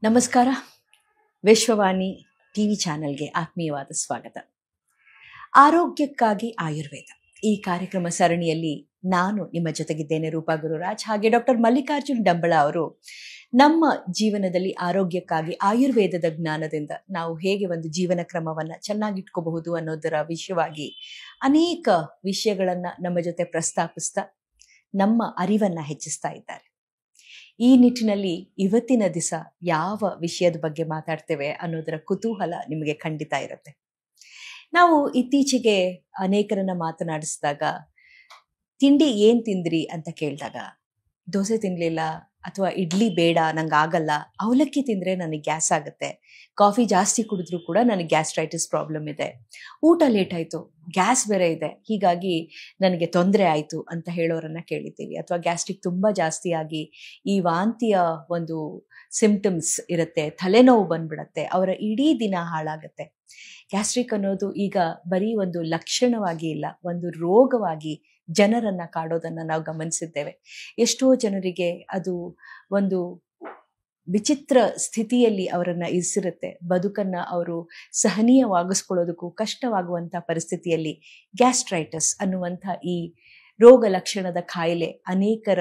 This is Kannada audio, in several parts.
ನಮಸ್ಕಾರ. ವಿಶ್ವವಾಣಿ ಟಿವಿ ಚಾನೆಲ್ಗೆ ಆತ್ಮೀಯವಾದ ಸ್ವಾಗತ. ಆರೋಗ್ಯಕ್ಕಾಗಿ ಆಯುರ್ವೇದ ಈ ಕಾರ್ಯಕ್ರಮ ಸರಣಿಯಲ್ಲಿ ನಾನು ನಿಮ್ಮ ಜೊತೆಗಿದ್ದೇನೆ, ರೂಪಾ ಗುರುರಾಜ್. ಹಾಗೆ ಡಾಕ್ಟರ್ ಮಲ್ಲಿಕಾರ್ಜುನ್ ಡಂಬಳ ಅವರು ನಮ್ಮ ಜೀವನದಲ್ಲಿ ಆರೋಗ್ಯಕ್ಕಾಗಿ ಆಯುರ್ವೇದದ ಜ್ಞಾನದಿಂದ ನಾವು ಹೇಗೆ ಒಂದು ಜೀವನ ಕ್ರಮವನ್ನು ಚೆನ್ನಾಗಿಟ್ಕೋಬಹುದು ಅನ್ನೋದರ ವಿಷಯವಾಗಿ ಅನೇಕ ವಿಷಯಗಳನ್ನು ನಮ್ಮ ಜೊತೆ ಪ್ರಸ್ತಾಪಿಸ್ತಾ ನಮ್ಮ ಅರಿವನ್ನು ಹೆಚ್ಚಿಸ್ತಾ ಇದ್ದಾರೆ. ಈ ನಿಟ್ಟಿನಲ್ಲಿ ಇವತ್ತಿನ ದಿವಸ ಯಾವ ವಿಷಯದ ಬಗ್ಗೆ ಮಾತಾಡ್ತೇವೆ ಅನ್ನೋದರ ಕುತೂಹಲ ನಿಮಗೆ ಖಂಡಿತ ಇರುತ್ತೆ. ನಾವು ಇತ್ತೀಚೆಗೆ ಅನೇಕರನ್ನ ಮಾತನಾಡಿಸಿದಾಗ ತಿಂಡಿ ಏನ್ ತಿಂದ್ರಿ ಅಂತ ಕೇಳಿದಾಗ ದೋಸೆ ತಿನ್ಲಿಲ್ಲ ಅಥವಾ ಇಡ್ಲಿ ಬೇಡ, ನಂಗೆ ಆಗಲ್ಲ, ಅವಲಕ್ಕಿ ತಿಂದ್ರೆ ನನಗೆ ಗ್ಯಾಸ್ ಆಗುತ್ತೆ, ಕಾಫಿ ಜಾಸ್ತಿ ಕುಡಿದ್ರೂ ಕೂಡ ನನಗೆ ಗ್ಯಾಸ್ಟ್ರೈಟಿಸ್ ಪ್ರಾಬ್ಲಮ್ ಇದೆ, ಊಟ ಲೇಟ್ ಆಯ್ತು, ಗ್ಯಾಸ್ ಬೇರೆ ಇದೆ, ಹೀಗಾಗಿ ನನಗೆ ತೊಂದರೆ ಆಯ್ತು ಅಂತ ಹೇಳೋರನ್ನ ಕೇಳಿದ್ದೀವಿ. ಅಥವಾ ಗ್ಯಾಸ್ಟ್ರಿಕ್ ತುಂಬಾ ಜಾಸ್ತಿ ಆಗಿ ಈ ವಾಂತಿಯ ಒಂದು ಸಿಂಪ್ಟಮ್ಸ್ ಇರುತ್ತೆ, ತಲೆನೋವು ಬಂದ್ಬಿಡತ್ತೆ, ಅವರ ಇಡೀ ದಿನ ಹಾಳಾಗತ್ತೆ. ಗ್ಯಾಸ್ಟ್ರಿಕ್ ಅನ್ನೋದು ಈಗ ಬರೀ ಒಂದು ಲಕ್ಷಣವಾಗಿ ಇಲ್ಲ, ಒಂದು ರೋಗವಾಗಿ ಜನರನ್ನ ಕಾಡೋದನ್ನ ನಾವು ಗಮನಿಸಿದ್ದೇವೆ. ಎಷ್ಟೋ ಜನರಿಗೆ ಅದು ಒಂದು ವಿಚಿತ್ರ ಸ್ಥಿತಿಯಲ್ಲಿ ಅವರನ್ನ ಇರಿಸಿರುತ್ತೆ. ಬದುಕನ್ನ ಅವರು ಸಹನೀಯವಾಗಿಸ್ಕೊಳ್ಳೋದಕ್ಕೂ ಕಷ್ಟವಾಗುವಂಥ ಪರಿಸ್ಥಿತಿಯಲ್ಲಿ ಗ್ಯಾಸ್ಟ್ರೈಟಿಸ್ ಅನ್ನುವಂಥ ಈ ರೋಗ ಲಕ್ಷಣದ ಕಾಯಿಲೆ ಅನೇಕರ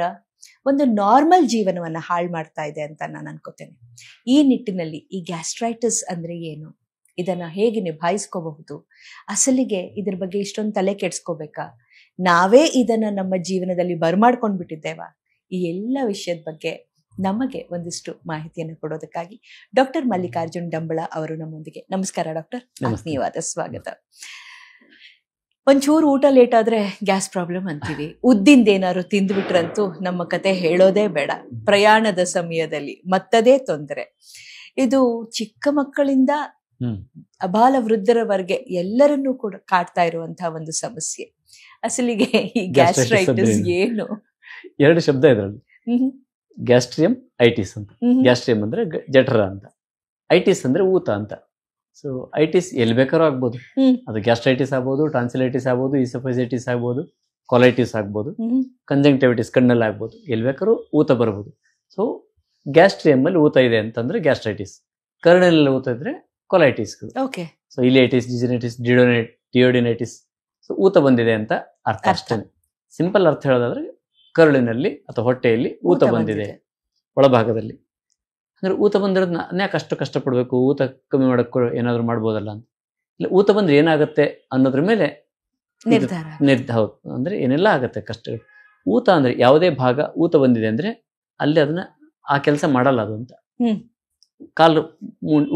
ಒಂದು ನಾರ್ಮಲ್ ಜೀವನವನ್ನು ಹಾಳು ಮಾಡ್ತಾ ಇದೆ ಅಂತ ನಾನು ಅನ್ಕೋತೇನೆ. ಈ ನಿಟ್ಟಿನಲ್ಲಿ ಈ ಗ್ಯಾಸ್ಟ್ರೈಟಿಸ್ ಅಂದ್ರೆ ಏನು, ಇದನ್ನ ಹೇಗೆ ನಿಭಾಯಿಸ್ಕೋಬಹುದು, ಅಸಲಿಗೆ ಇದ್ರ ಬಗ್ಗೆ ಇಷ್ಟೊಂದು ತಲೆ ಕೆಡ್ಸ್ಕೋಬೇಕಾ, ನಾವೇ ಇದನ್ನ ನಮ್ಮ ಜೀವನದಲ್ಲಿ ಬರ್ಮಾಡ್ಕೊಂಡ್ಬಿಟ್ಟಿದ್ದೇವಾ, ಈ ಎಲ್ಲ ವಿಷಯದ ಬಗ್ಗೆ ನಮಗೆ ಒಂದಿಷ್ಟು ಮಾಹಿತಿಯನ್ನು ಕೊಡೋದಕ್ಕಾಗಿ ಡಾಕ್ಟರ್ ಮಲ್ಲಿಕಾರ್ಜುನ್ ಡಂಬಳ ಅವರು ನಮ್ಮೊಂದಿಗೆ. ನಮಸ್ಕಾರ ಡಾಕ್ಟರ್, ಆತ್ಮೀಯವಾದ ಸ್ವಾಗತ. ಒಂಚೂರು ಊಟ ಲೇಟ್ ಆದ್ರೆ ಗ್ಯಾಸ್ ಪ್ರಾಬ್ಲಮ್ ಅಂತೀವಿ, ಉದ್ದಿಂದೇನಾದ್ರು ತಿಂದ್ಬಿಟ್ರಂತೂ ನಮ್ಮ ಕತೆ ಹೇಳೋದೇ ಬೇಡ. ಪ್ರಯಾಣದ ಸಮಯದಲ್ಲಿ ಮತ್ತದೇ ತೊಂದರೆ. ಇದು ಚಿಕ್ಕ ಮಕ್ಕಳಿಂದ ಅಬಾಲ ವೃದ್ಧರವರೆಗೆ ಎಲ್ಲರನ್ನೂ ಕೂಡ ಕಾಡ್ತಾ ಇರುವಂತಹ ಒಂದು ಸಮಸ್ಯೆ. ಅಸಲಿಗೆ ಈ ಗ್ಯಾಸ್ಟ್ರೈಟಿಸ್ ಏನು? ಎರಡು ಶಬ್ದ ಇದರಲ್ಲಿ, ಗ್ಯಾಸ್ಟ್ರಿಯಂ ಐಟಿಸ್ ಅಂತ. ಗ್ಯಾಸ್ಟ್ರಿಯಂ ಅಂದ್ರೆ ಜಠರ ಅಂತ, ಐಟಿಸ್ ಅಂದ್ರೆ ಊತ ಅಂತ. ಸೊ ಐಟಿಸ್ ಎಲ್ಲಿ ಬೇಕಾದ್ರೂ ಆಗ್ಬೋದು. ಅದು ಗ್ಯಾಸ್ಟ್ರೈಟಿಸ್ ಆಗ್ಬೋದು, ಟಾನ್ಸಿಲೈಟಿಸ್ ಆಗ್ಬೋದು, ಈಸೋಫೇಸಿಟಿಸ್ ಆಗ್ಬೋದು, ಕೊಲೈಟಿಸ್ ಆಗ್ಬೋದು, ಕಂಜಂಕ್ಟಿವಿಟಿಸ್ ಕಣ್ಣಲ್ಲಿ ಆಗ್ಬೋದು, ಎಲ್ಲಿ ಬೇಕಾದ್ರೂ ಊತ ಬರ್ಬೋದು. ಸೊ ಗ್ಯಾಸ್ಟ್ರಿಯಂ ಅಲ್ಲಿ ಊತ ಇದೆ ಅಂತಂದ್ರೆ ಗ್ಯಾಸ್ಟ್ರೈಟಿಸ್, ಕರ್ಣಲ್ಲಿ ಊತ ಇದ್ರೆ ಕೊಲೈಟಿಸ್. ಸೊ ಇಲಿಯೈಟಿಸ್, ಡಿಜಿನೈಟಿಸ್, ಡಿಯೋಡಿನೈಟಿಸ್, ಸೊ ಊತ ಬಂದಿದೆ ಅಂತ ಅರ್ಥ. ಅಷ್ಟೇ ಸಿಂಪಲ್ ಅರ್ಥ ಹೇಳೋದಾದ್ರೆ ಕರುಳಿನಲ್ಲಿ ಅಥವಾ ಹೊಟ್ಟೆಯಲ್ಲಿ ಊತ ಬಂದಿದೆ ಒಳಭಾಗದಲ್ಲಿ. ಅಂದ್ರೆ ಊತ ಬಂದಿರೋದನ್ನ ಅನ್ಯಾಕೆ ಅಷ್ಟು ಕಷ್ಟಪಡ್ಬೇಕು, ಊತ ಕಮ್ಮಿ ಮಾಡಕ್ಕೆ ಏನಾದ್ರು ಮಾಡ್ಬೋದಲ್ಲ ಅಂತ. ಇಲ್ಲ, ಊತ ಬಂದ್ರೆ ಏನಾಗುತ್ತೆ ಅನ್ನೋದ್ರ ಮೇಲೆ ಹೌದು, ಅಂದ್ರೆ ಏನೆಲ್ಲ ಆಗತ್ತೆ ಕಷ್ಟಗಳು. ಊತ ಅಂದ್ರೆ ಯಾವುದೇ ಭಾಗ ಊತ ಬಂದಿದೆ ಅಂದ್ರೆ ಅಲ್ಲಿ ಅದನ್ನ ಆ ಕೆಲಸ ಮಾಡಲ್ಲ ಅದು ಅಂತ. ಕಾಲು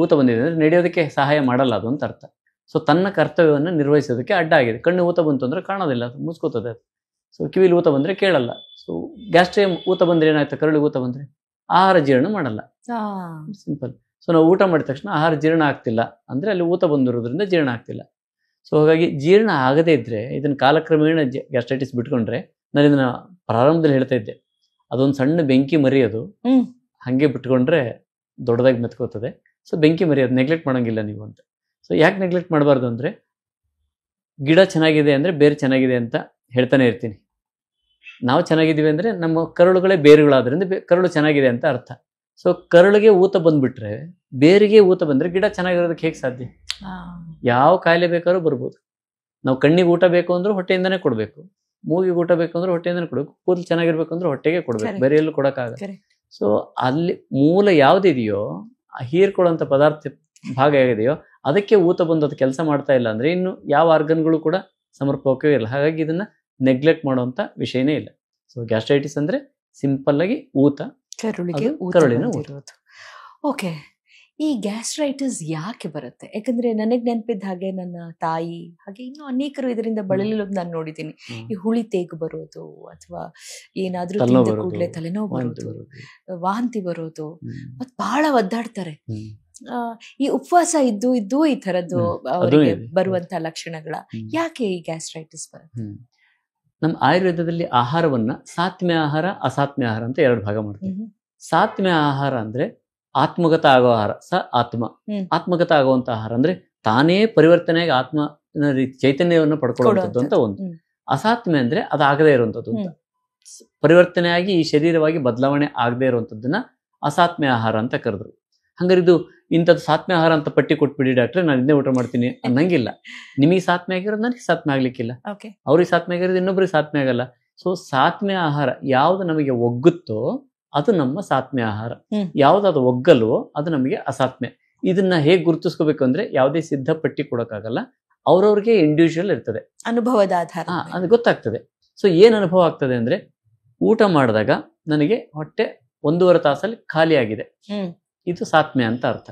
ಊತ ಬಂದಿದೆ ಅಂದ್ರೆ ನಡೆಯೋದಕ್ಕೆ ಸಹಾಯ ಮಾಡಲ್ಲ ಅದು ಅಂತ ಅರ್ಥ. ಸೊ ತನ್ನ ಕರ್ತವ್ಯವನ್ನು ನಿರ್ವಹಿಸೋದಕ್ಕೆ ಅಡ್ಡ ಆಗಿದೆ. ಕಣ್ಣು ಊತ ಬಂತು ಅಂದ್ರೆ ಕಾಣೋದಿಲ್ಲ, ಮುಚ್ಕೋತದೆ ಅದು. ಸೊ ಕಿವಿಲಿ ಊತ ಬಂದ್ರೆ ಕೇಳಲ್ಲ. ಸೊ ಗ್ಯಾಸ್ಟ್ರಿಯಂ ಊತ ಬಂದ್ರೆ ಏನಾಯ್ತು, ಕರುಳಿಗೆ ಊತ ಬಂದ್ರೆ ಆಹಾರ ಜೀರ್ಣ ಮಾಡಲ್ಲ, ಸಿಂಪಲ್. ಸೊ ನಾವು ಊಟ ಮಾಡಿದ ತಕ್ಷಣ ಆಹಾರ ಜೀರ್ಣ ಆಗ್ತಿಲ್ಲ ಅಂದ್ರೆ ಅಲ್ಲಿ ಊತ ಬಂದಿರೋದ್ರಿಂದ ಜೀರ್ಣ ಆಗ್ತಿಲ್ಲ. ಸೊ ಹಾಗಾಗಿ ಜೀರ್ಣ ಆಗದೇ ಇದ್ರೆ ಇದನ್ನ ಕಾಲಕ್ರಮೇಣ ಗ್ಯಾಸ್ಟ್ರೈಟಿಸ್ ಬಿಟ್ಕೊಂಡ್ರೆ, ನಾನು ಇದನ್ನ ಪ್ರಾರಂಭದಲ್ಲಿ ಹೇಳ್ತಾ ಇದ್ದೆ, ಅದೊಂದು ಸಣ್ಣ ಬೆಂಕಿ ಮರಿಯೋದು, ಹಂಗೆ ಬಿಟ್ಕೊಂಡ್ರೆ ದೊಡ್ಡದಾಗಿ ಮೆತ್ಕೋತದೆ. ಸೊ ಬೆಂಕಿ ಮರಿಯೋದು ನೆಗ್ಲೆಕ್ಟ್ ಮಾಡೋಂಗಿಲ್ಲ ನೀವು ಅಂತ. ಸೊ ಯಾಕೆ ನೆಗ್ಲೆಕ್ಟ್ ಮಾಡಬಾರ್ದು ಅಂದ್ರೆ, ಗಿಡ ಚೆನ್ನಾಗಿದೆ ಅಂದ್ರೆ ಬೇರೆ ಚೆನ್ನಾಗಿದೆ ಅಂತ ಹೇಳ್ತಾನೆ ಇರ್ತೀನಿ. ನಾವು ಚೆನ್ನಾಗಿದ್ದೀವಿ ಅಂದ್ರೆ ನಮ್ಮ ಕರುಳುಗಳೇ ಬೇರುಗಳಾದ್ರಿಂದ ಕರುಳು ಚೆನ್ನಾಗಿದೆ ಅಂತ ಅರ್ಥ. ಸೊ ಕರುಳಿಗೆ ಊತ ಬಂದ್ಬಿಟ್ರೆ, ಬೇರಿಗೆ ಊತ ಬಂದ್ರೆ ಗಿಡ ಚೆನ್ನಾಗಿರೋದಕ್ಕೆ ಹೇಗೆ ಸಾಧ್ಯ? ಯಾವ ಕಾಯಿಲೆ ಬೇಕಾದ್ರೂ ಬರ್ಬೋದು. ನಾವು ಕಣ್ಣಿಗೆ ಊಟ ಬೇಕು ಅಂದ್ರೆ ಹೊಟ್ಟೆಯಿಂದನೇ ಕೊಡ್ಬೇಕು, ಮೂಗಿಗೆ ಊಟ ಬೇಕು ಅಂದ್ರೆ ಹೊಟ್ಟೆಯಿಂದನೇ ಕೊಡ್ಬೇಕು, ಕೂದಲು ಚೆನ್ನಾಗಿರ್ಬೇಕು ಅಂದ್ರೆ ಹೊಟ್ಟೆಗೆ ಕೊಡ್ಬೇಕು, ಬೇರೆ ಎಲ್ಲೂ ಕೊಡಕ್ಕಾಗಲ್ಲ. ಸೊ ಅಲ್ಲಿ ಮೂಲ ಯಾವ್ದಿದೆಯೋ, ಹೀರ್ಕೊಳ್ಳುವಂತ ಪದಾರ್ಥ ಭಾಗ ಹೇಗಿದೆಯೋ ಅದಕ್ಕೆ ಊತ ಬಂದು ಅದು ಕೆಲಸ ಮಾಡ್ತಾ ಇಲ್ಲ ಅಂದ್ರೆ ಇನ್ನು ಯಾವ ಆರ್ಗನ್ಗಳು ಕೂಡ ಸಮರ್ಪಕವೇ ಇಲ್ಲ. ಹಾಗಾಗಿ ಇದನ್ನ ನೆಗ್ಲೆಕ್ಟ್ ಮಾಡುವಂತ ವಿಷಯನೇ ಇಲ್ಲ. ಸೊ ಗ್ಯಾಸ್ಟ್ರೈಟಿಸ್ ಅಂದ್ರೆ ಸಿಂಪಲ್ ಆಗಿ ಊತ, ಕರುಳಿನ ಊತ. ಓಕೆ, ಈ ಗ್ಯಾಸ್ಟ್ರೈಟಿಸ್ ಯಾಕೆ ಬರುತ್ತೆ? ಯಾಕಂದ್ರೆ ನನಗೆ ನೆನಪಿದ್ದ ಹಾಗೆ ನನ್ನ ತಾಯಿ ಹಾಗೆ ಇನ್ನೂ ಅನೇಕರು ಇದರಿಂದ ಬಳಲಿರೋದು ನಾನು ನೋಡಿದ್ದೀನಿ. ಈ ಹುಳಿ ತೇಗು ಬರೋದು, ಅಥವಾ ಏನಾದ್ರೂ ತಿಂದ ಕೂಡಲೇ ತಲೆನೋವು ಬರೋದು, ವಾಂತಿ ಬರೋದು, ಮತ್ ಬಹಳ ಒದ್ದಾಡ್ತಾರೆ. ಈ ಉಪವಾಸ ಇದ್ದು ಈ ತರದ್ದು ಅವರಿಗೆ ಬರುವಂತ ಲಕ್ಷಣಗಳ. ಯಾಕೆ ಈ ಗ್ಯಾಸ್ಟ್ರೈಟಿಸ್ ಬರುತ್ತೆ? ನಮ್ಮ ಆಯುರ್ವೇದದಲ್ಲಿ ಆಹಾರವನ್ನ ಸಾತ್ಮ್ಯ ಆಹಾರ, ಅಸಾತ್ಮ್ಯ ಆಹಾರ ಅಂತ ಎರಡು ಭಾಗ ಮಾಡ್ತೀವಿ. ಸಾತ್ಮ್ಯ ಆಹಾರ ಅಂದ್ರೆ ಆತ್ಮಗತ ಆಗೋ ಆಹಾರ, ಆತ್ಮ ಆತ್ಮಗತ ಆಗುವಂತ ಆಹಾರ ಅಂದ್ರೆ ತಾನೇ ಪರಿವರ್ತನೆಯಾಗಿ ಆತ್ಮ ಚೈತನ್ಯವನ್ನು ಪಡ್ಕೊಳ್ಳುವಂಥದ್ದು ಅಂತ ಒಂದು. ಅಸಾತ್ಮ್ಯ ಅಂದ್ರೆ ಅದಾಗದೇ ಇರುವಂಥದ್ದು ಅಂತ, ಪರಿವರ್ತನೆಯಾಗಿ ಈ ಶರೀರವಾಗಿ ಬದಲಾವಣೆ ಆಗದೆ ಇರುವಂಥದ್ದನ್ನ ಅಸಾತ್ಮ್ಯ ಆಹಾರ ಅಂತ ಕರೆದ್ರು. ಹಂಗಾರೆ ಇದು ಇಂಥದ್ದು ಸಾತ್ಮೆ ಆಹಾರ ಅಂತ ಪಟ್ಟಿ ಕೊಟ್ಬಿಡಿ ಡಾಕ್ಟ್ರೆ, ನಾನು ಇದನ್ನೇ ಊಟ ಮಾಡ್ತೀನಿ ಅನ್ನಂಗಿಲ್ಲ. ನಿಮಗೆ ಸಾತ್ಮೆ ಆಗಿರೋದು ನನಗೆ ಸಾತ್ಮೆ ಆಗ್ಲಿಕ್ಕಿಲ್ಲ, ಅವ್ರಿಗೆ ಸಾತ್ಮೆ ಆಗಿರೋದು ಇನ್ನೊಬ್ರಿಗೆ ಸಾತ್ಮೆ ಆಗಲ್ಲ. ಸೊ ಸಾತ್ಮೆ ಆಹಾರ ಯಾವ್ದು ನಮಗೆ ಒಗ್ಗುತ್ತೋ ಅದು ನಮ್ಮ ಸಾತ್ಮೆ ಆಹಾರ, ಯಾವ್ದು ಅದು ಒಗ್ಗಲ್ವೋ ಅದು ನಮಗೆ ಅಸಾತ್ಮೆ. ಇದನ್ನ ಹೇಗೆ ಗುರುತಿಸ್ಕೋಬೇಕು ಅಂದ್ರೆ ಯಾವುದೇ ಸಿದ್ಧ ಪಟ್ಟಿ ಕೊಡೋಕ್ಕಾಗಲ್ಲ, ಅವ್ರವ್ರಿಗೆ ಇಂಡಿವಿಜುವಲ್ ಇರ್ತದೆ, ಅನುಭವದ ಆಧಾರ ಅದು ಗೊತ್ತಾಗ್ತದೆ. ಸೊ ಏನ್ ಅನುಭವ ಆಗ್ತದೆ ಅಂದ್ರೆ, ಊಟ ಮಾಡಿದಾಗ ನನಗೆ ಹೊಟ್ಟೆ 1.5 ತಾಸಲ್ಲಿ ಖಾಲಿ ಆಗಿದೆ, ಇದು ಸಾತ್ಮೆ ಅಂತ ಅರ್ಥ.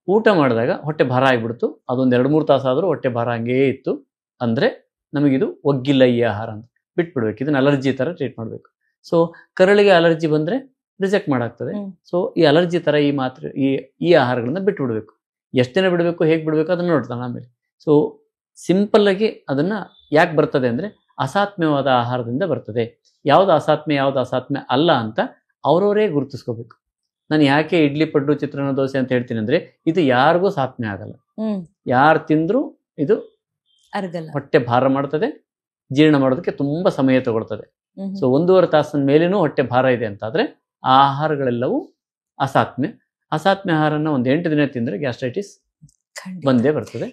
ಊಟ ಮಾಡಿದಾಗ ಹೊಟ್ಟೆ ಭಾರ ಆಗ್ಬಿಡ್ತು, ಅದೊಂದು 2-3 ತಾಸಾದ್ರೂ ಹೊಟ್ಟೆ ಭಾರ ಹಂಗೇ ಇತ್ತು ಅಂದ್ರೆ ನಮಗಿದು ಒಗ್ಗಿಲ್ಲ ಈ ಆಹಾರ ಅಂತ ಬಿಟ್ಬಿಡ್ಬೇಕು. ಇದನ್ನ ಅಲರ್ಜಿ ತರ ಟ್ರೀಟ್ ಮಾಡ್ಬೇಕು. ಸೊ ಕರಳಿಗೆ ಅಲರ್ಜಿ ಬಂದ್ರೆ ರಿಜೆಕ್ಟ್ ಮಾಡಾಗ್ತದೆ. ಸೊ ಈ ಅಲರ್ಜಿ ತರ ಈ ಮಾತ್ರೆ ಈ ಆಹಾರಗಳನ್ನ ಬಿಟ್ಬಿಡ್ಬೇಕು. ಎಷ್ಟು ದಿನ ಬಿಡಬೇಕು, ಹೇಗೆ ಬಿಡಬೇಕು ಅದನ್ನ ನೋಡ್ತಾನೆ ಆಮೇಲೆ. ಸೊ ಸಿಂಪಲ್ ಆಗಿ ಅದನ್ನ ಯಾಕೆ ಬರ್ತದೆ ಅಂದ್ರೆ ಅಸಾತ್ಮ್ಯವಾದ ಆಹಾರದಿಂದ ಬರ್ತದೆ. ಯಾವ್ದು ಅಸಾತ್ಮ್ಯ ಯಾವ್ದು ಅಸಾತ್ಮ್ಯ ಅಲ್ಲ ಅಂತ ಅವ್ರವರೇ ಗುರುತಿಸ್ಕೋಬೇಕು. ನಾನು ಯಾಕೆ ಇಡ್ಲಿ ಪಡ್ಡು ಚಿತ್ರಾನ್ನ ದೋಸೆ ಅಂತ ಹೇಳ್ತೀನಿ ಅಂದ್ರೆ, ಇದು ಯಾರಿಗೂ ಸಾತ್ಮ್ಯ ಆಗಲ್ಲ. ಯಾರು ತಿಂದ್ರು ಇದು ಹೊಟ್ಟೆ ಭಾರ ಮಾಡ್ತದೆ, ಜೀರ್ಣ ಮಾಡೋದಕ್ಕೆ ತುಂಬಾ ಸಮಯ ತಗೊಳ್ತದೆ. ಸೊ 1.5 ತಾಸಿನ ಮೇಲೇನೂ ಹೊಟ್ಟೆ ಭಾರ ಇದೆ ಅಂತಾದ್ರೆ ಆ ಆಹಾರಗಳೆಲ್ಲವೂ ಅಸಾತ್ಮ್ಯ. ಅಸಾತ್ಮ್ಯ ಆಹಾರನ 8 ದಿನ ತಿಂದ್ರೆ ಗ್ಯಾಸ್ಟ್ರೈಟಿಸ್ ಬಂದೇ ಬರ್ತದೆ.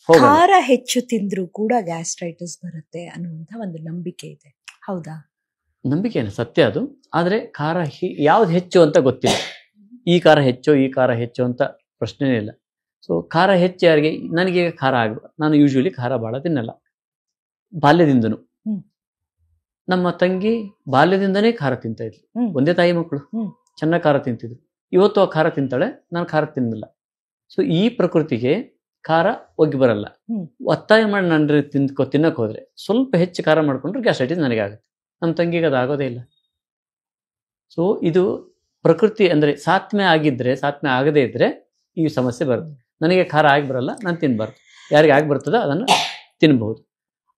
ಖಾರ ಹೆಚ್ಚು ತಿಂದ್ರೂ ಕೂಡ ಗ್ಯಾಸ್ಟ್ರೈಟಿಸ್ ಬರುತ್ತೆ ಅನ್ನುವಂತ ಒಂದು ನಂಬಿಕೆ ಇದೆ, ಹೌದಾ? ನಂಬಿಕೆನ ಸತ್ಯ ಅದು. ಆದ್ರೆ ಖಾರ ಯಾವ್ದು ಹೆಚ್ಚು ಅಂತ ಗೊತ್ತಿಲ್ಲ. ಈ ಖಾರ ಹೆಚ್ಚು ಈ ಖಾರ ಹೆಚ್ಚು ಅಂತ ಪ್ರಶ್ನೆನೇ ಇಲ್ಲ. ಸೊ ಖಾರ ಹೆಚ್ಚು ಯಾರಿಗೆ? ನನಗೆ ಖಾರ ನಾನು ಯೂಶುವಲಿ ಖಾರ ಬಹಳ ತಿನ್ನಲ್ಲ, ಬಾಲ್ಯದಿಂದನು. ನಮ್ಮ ತಂಗಿ ಬಾಲ್ಯದಿಂದನೇ ಖಾರ ತಿಂತಾ ಇದ್ಲು, ಒಂದೇ ತಾಯಿ ಮಕ್ಕಳು, ಚೆನ್ನಾಗಿ ಖಾರ ತಿಂತಿದ್ರು. ಇವತ್ತು ಆ ಖಾರ ತಿಂತಾಳೆ, ನಾನು ಖಾರ ತಿನ್ನಲ್ಲ. ಸೊ ಈ ಪ್ರಕೃತಿಗೆ ಖಾರ ಒಗ್ಗಿ ಬರಲ್ಲ. ಒತ್ತಾಯ ಮಾಡಿ ನಾನು ತಿನ್ನಕ್ ಹೋದ್ರೆ ಸ್ವಲ್ಪ ಹೆಚ್ಚು ಖಾರ ಮಾಡ್ಕೊಂಡ್ರೆ ಗ್ಯಾಸ್ಟ್ರೈಟಿಸ್ ನನಗೆ ಆಗುತ್ತೆ, ನಮ್ಮ ತಂಗಿಗೆ ಅದು ಆಗೋದೇ ಇಲ್ಲ. ಸೊ ಇದು ಪ್ರಕೃತಿ ಅಂದ್ರೆ ಸಾತ್ಮೆ ಆಗಿದ್ರೆ, ಸಾತ್ಮೆ ಆಗದೇ ಇದ್ರೆ ಈ ಸಮಸ್ಯೆ ಬರುತ್ತೆ. ನನಗೆ ಖಾರ ಆಗಿ ಬರಲ್ಲ, ನಾನು ತಿನ್ಬಾರ್ದು. ಯಾರಿಗೆ ಆಗಿ ಬರ್ತದೋ ಅದನ್ನು ತಿನ್ಬಹುದು.